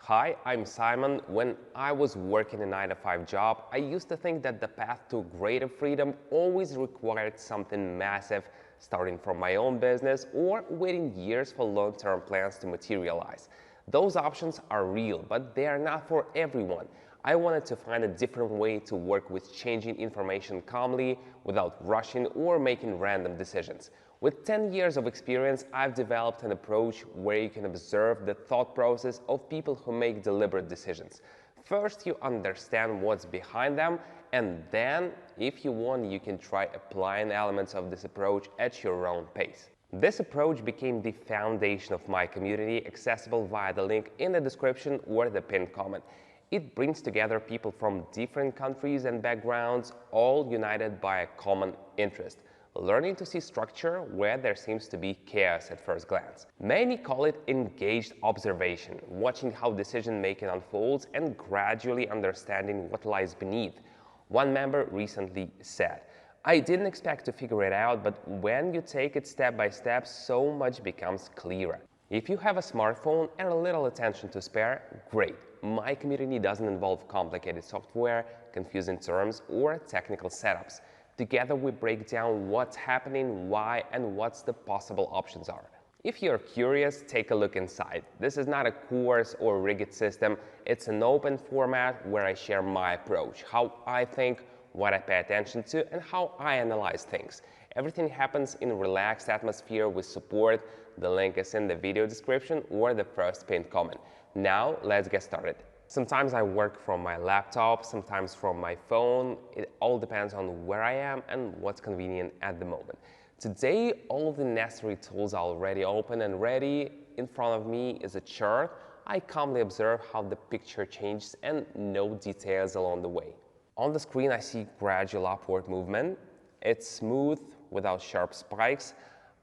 Hi, I'm Simon. When I was working a 9-to-5 job, I used to think that the path to greater freedom always required something massive, starting from my own business or waiting years for long-term plans to materialize. Those options are real, but they are not for everyone. I wanted to find a different way to work with changing information calmly, without rushing or making random decisions. With 10 years of experience, I've developed an approach where you can observe the thought process of people who make deliberate decisions. First, you understand what's behind them, and then, if you want, you can try applying elements of this approach at your own pace. This approach became the foundation of my community, accessible via the link in the description or the pinned comment. It brings together people from different countries and backgrounds, all united by a common interest: learning to see structure where there seems to be chaos at first glance. Many call it engaged observation, watching how decision-making unfolds and gradually understanding what lies beneath. One member recently said, "I didn't expect to figure it out, but when you take it step by step, so much becomes clearer." If you have a smartphone and a little attention to spare, great. My community doesn't involve complicated software, confusing terms, or technical setups. Together we break down what's happening, why, and what the possible options are. If you're curious, take a look inside. This is not a course or rigged system. It's an open format where I share my approach, how I think, what I pay attention to, and how I analyze things. Everything happens in a relaxed atmosphere with support. The link is in the video description or the first pinned comment. Now, let's get started. Sometimes I work from my laptop, sometimes from my phone. It all depends on where I am and what's convenient at the moment. Today, all of the necessary tools are already open and ready. In front of me is a chart. I calmly observe how the picture changes and note details along the way. On the screen, I see gradual upward movement. It's smooth, without sharp spikes.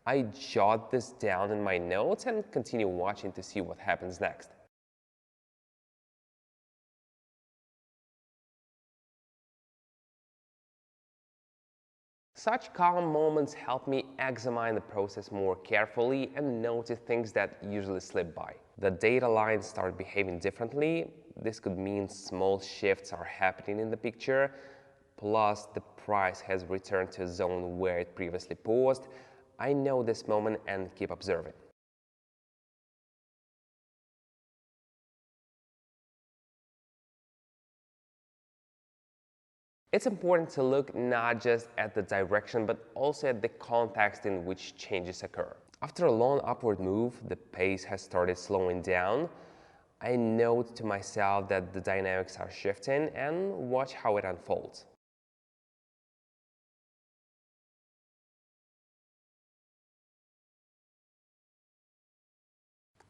I jot this down in my notes and continue watching to see what happens next. Such calm moments help me examine the process more carefully and notice things that usually slip by. The data lines start behaving differently. This could mean small shifts are happening in the picture, plus the price has returned to a zone where it previously paused. I know this moment and keep observing. It's important to look not just at the direction, but also at the context in which changes occur. After a long upward move, the pace has started slowing down. I note to myself that the dynamics are shifting and watch how it unfolds.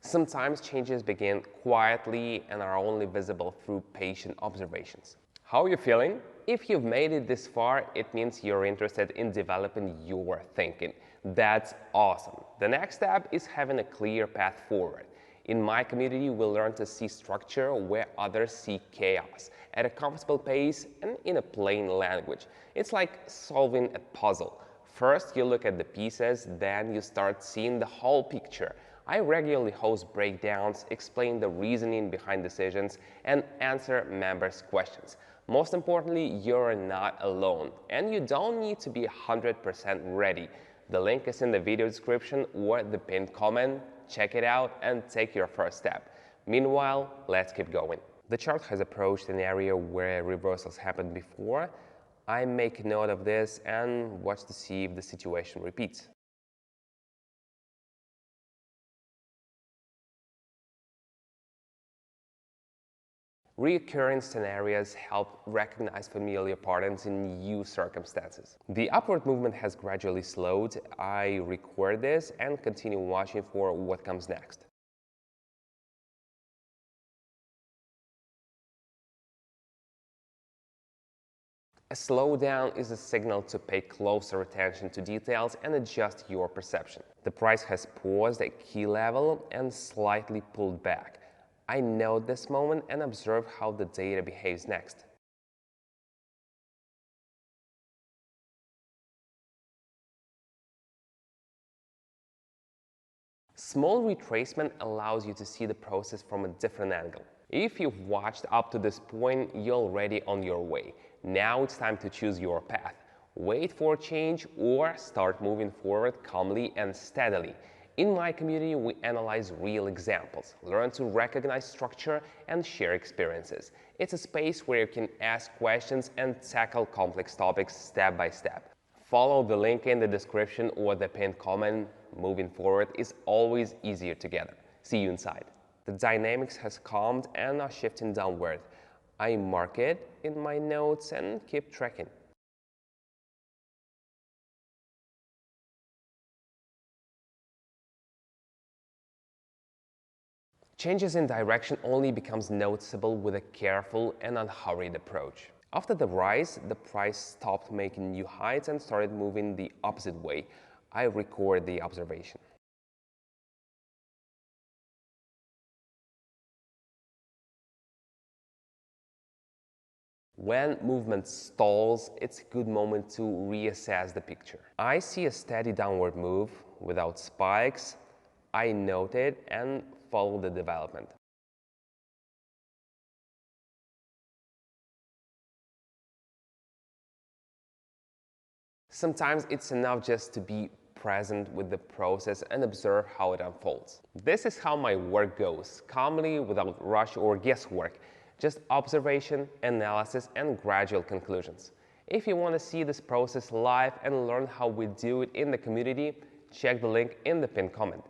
Sometimes changes begin quietly and are only visible through patient observations. How are you feeling? If you've made it this far, it means you're interested in developing your thinking. That's awesome. The next step is having a clear path forward. In my community, we learn to see structure where others see chaos, at a comfortable pace and in a plain language. It's like solving a puzzle. First, you look at the pieces, then you start seeing the whole picture. I regularly host breakdowns, explain the reasoning behind decisions, and answer members' questions. Most importantly, you're not alone, and you don't need to be 100% ready. The link is in the video description or the pinned comment. Check it out and take your first step. Meanwhile, let's keep going. The chart has approached an area where reversals happened before. I make note of this and watch to see if the situation repeats. Recurring scenarios help recognize familiar patterns in new circumstances. The upward movement has gradually slowed. I record this and continue watching for what comes next. A slowdown is a signal to pay closer attention to details and adjust your perception. The price has paused at key level and slightly pulled back. I note this moment and observe how the data behaves next. Small retracement allows you to see the process from a different angle. If you've watched up to this point, you're already on your way. Now it's time to choose your path. Wait for change or start moving forward calmly and steadily. In my community, we analyze real examples, learn to recognize structure, and share experiences. It's a space where you can ask questions and tackle complex topics step by step. Follow the link in the description or the pinned comment. Moving forward is always easier together. See you inside. The dynamics has calmed and are shifting downward. I mark it in my notes and keep tracking. Changes in direction only becomes noticeable with a careful and unhurried approach. After the rise, the price stopped making new heights and started moving the opposite way. I record the observation. When movement stalls, it's a good moment to reassess the picture. I see a steady downward move without spikes. I note it and follow the development. Sometimes it's enough just to be present with the process and observe how it unfolds. This is how my work goes, calmly, without rush or guesswork, just observation, analysis, and gradual conclusions. If you want to see this process live and learn how we do it in the community, check the link in the pinned comment.